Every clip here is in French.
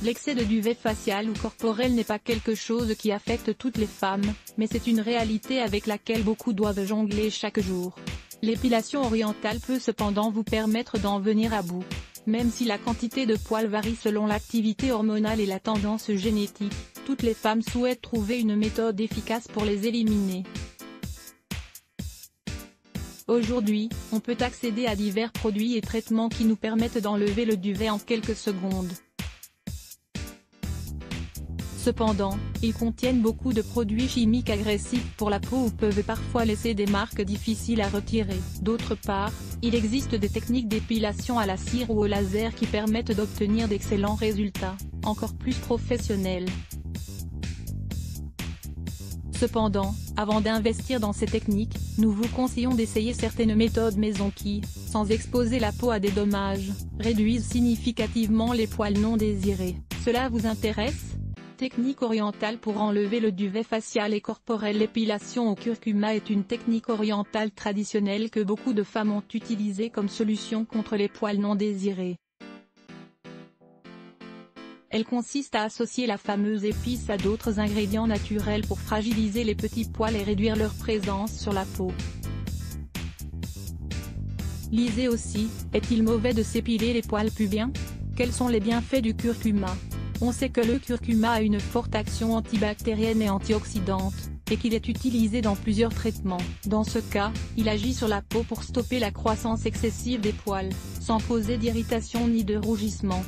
L'excès de duvet facial ou corporel n'est pas quelque chose qui affecte toutes les femmes, mais c'est une réalité avec laquelle beaucoup doivent jongler chaque jour. L'épilation orientale peut cependant vous permettre d'en venir à bout. Même si la quantité de poils varie selon l'activité hormonale et la tendance génétique, toutes les femmes souhaitent trouver une méthode efficace pour les éliminer. Aujourd'hui, on peut accéder à divers produits et traitements qui nous permettent d'enlever le duvet en quelques secondes. Cependant, ils contiennent beaucoup de produits chimiques agressifs pour la peau ou peuvent parfois laisser des marques difficiles à retirer. D'autre part, il existe des techniques d'épilation à la cire ou au laser qui permettent d'obtenir d'excellents résultats, encore plus professionnels. Cependant, avant d'investir dans ces techniques, nous vous conseillons d'essayer certaines méthodes maison qui, sans exposer la peau à des dommages, réduisent significativement les poils non désirés. Cela vous intéresse ? Technique orientale pour enlever le duvet facial et corporel. L'épilation au curcuma est une technique orientale traditionnelle que beaucoup de femmes ont utilisée comme solution contre les poils non désirés. Elle consiste à associer la fameuse épice à d'autres ingrédients naturels pour fragiliser les petits poils et réduire leur présence sur la peau. Lisez aussi, est-il mauvais de s'épiler les poils pubiens? Quels sont les bienfaits du curcuma? On sait que le curcuma a une forte action antibactérienne et antioxydante, et qu'il est utilisé dans plusieurs traitements. Dans ce cas, il agit sur la peau pour stopper la croissance excessive des poils, sans causer d'irritation ni de rougissement.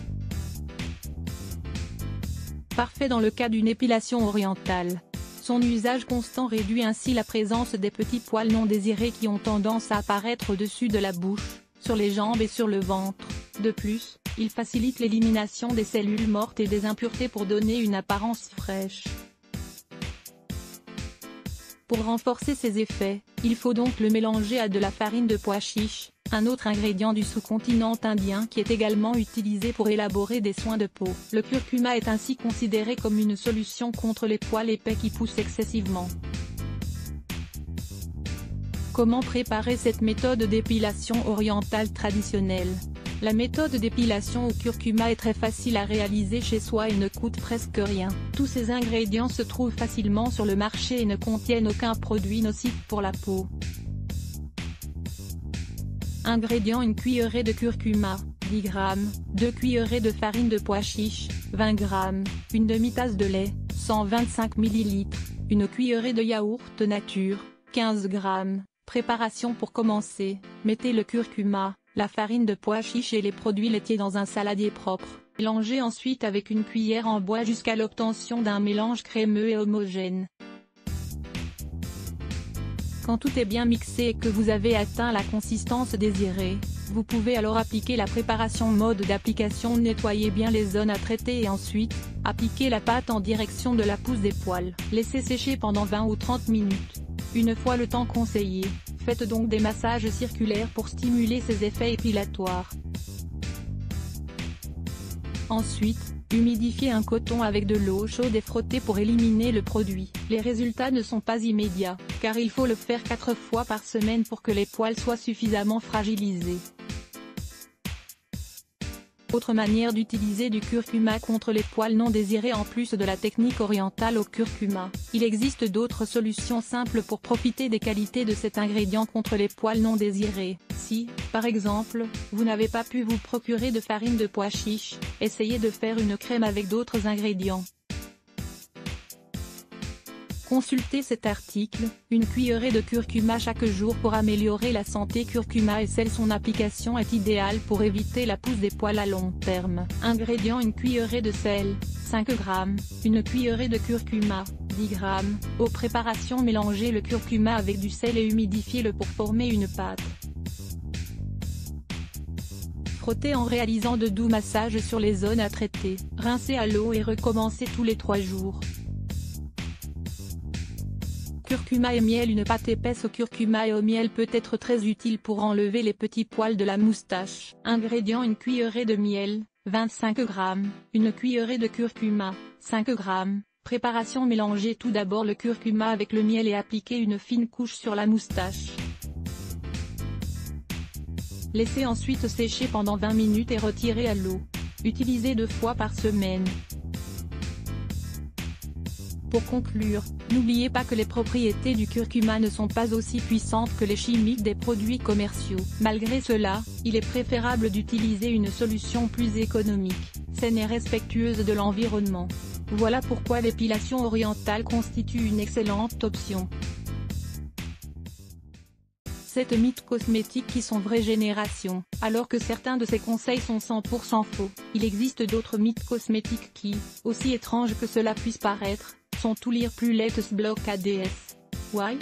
Parfait dans le cas d'une épilation orientale. Son usage constant réduit ainsi la présence des petits poils non désirés qui ont tendance à apparaître au-dessus de la bouche, sur les jambes et sur le ventre. De plus, il facilite l'élimination des cellules mortes et des impuretés pour donner une apparence fraîche. Pour renforcer ses effets, il faut donc le mélanger à de la farine de pois chiche, un autre ingrédient du sous-continent indien qui est également utilisé pour élaborer des soins de peau. Le curcuma est ainsi considéré comme une solution contre les poils épais qui poussent excessivement. Comment préparer cette méthode d'épilation orientale traditionnelle? La méthode d'épilation au curcuma est très facile à réaliser chez soi et ne coûte presque rien. Tous ces ingrédients se trouvent facilement sur le marché et ne contiennent aucun produit nocif pour la peau. Ingrédients: une cuillerée de curcuma, 10 g, 2 cuillerées de farine de pois chiche, 20 g, une demi-tasse de lait, 125 ml, une cuillerée de yaourt nature, 15 g. Préparation pour commencer, mettez le curcuma, la farine de pois chiche et les produits laitiers dans un saladier propre. Mélangez ensuite avec une cuillère en bois jusqu'à l'obtention d'un mélange crémeux et homogène. Quand tout est bien mixé et que vous avez atteint la consistance désirée, vous pouvez alors appliquer la préparation. Mode d'application: nettoyez bien les zones à traiter et ensuite, appliquez la pâte en direction de la pousse des poils. Laissez sécher pendant 20 ou 30 minutes. Une fois le temps conseillé, faites donc des massages circulaires pour stimuler ces effets épilatoires. Ensuite, humidifiez un coton avec de l'eau chaude et frottez pour éliminer le produit. Les résultats ne sont pas immédiats, car il faut le faire 4 fois par semaine pour que les poils soient suffisamment fragilisés. Autre manière d'utiliser du curcuma contre les poils non désirés. En plus de la technique orientale au curcuma, il existe d'autres solutions simples pour profiter des qualités de cet ingrédient contre les poils non désirés. Si, par exemple, vous n'avez pas pu vous procurer de farine de pois chiche, essayez de faire une crème avec d'autres ingrédients. Consultez cet article, une cuillerée de curcuma chaque jour pour améliorer la santé. Curcuma et sel. Son application est idéale pour éviter la pousse des poils à long terme. Ingrédients: une cuillerée de sel, 5 g, une cuillerée de curcuma, 10 g. Aux préparations: mélangez le curcuma avec du sel et humidifiez-le pour former une pâte. Frottez en réalisant de doux massages sur les zones à traiter. Rincez à l'eau et recommencez tous les 3 jours. Curcuma et miel. Une pâte épaisse au curcuma et au miel peut être très utile pour enlever les petits poils de la moustache. Ingrédients: une cuillerée de miel, 25 g, une cuillerée de curcuma, 5 g. Préparation: mélangez tout d'abord le curcuma avec le miel et appliquez une fine couche sur la moustache. Laissez ensuite sécher pendant 20 minutes et retirez à l'eau. utilisé 2 fois par semaine. Pour conclure, n'oubliez pas que les propriétés du curcuma ne sont pas aussi puissantes que les chimiques des produits commerciaux. Malgré cela, il est préférable d'utiliser une solution plus économique, saine et respectueuse de l'environnement. Voilà pourquoi l'épilation orientale constitue une excellente option. 7 mythes cosmétiques qui sont vraie génération. Alors que certains de ces conseils sont 100% faux, il existe d'autres mythes cosmétiques qui, aussi étranges que cela puisse paraître, sont tout lire plus latest block ADS. Why?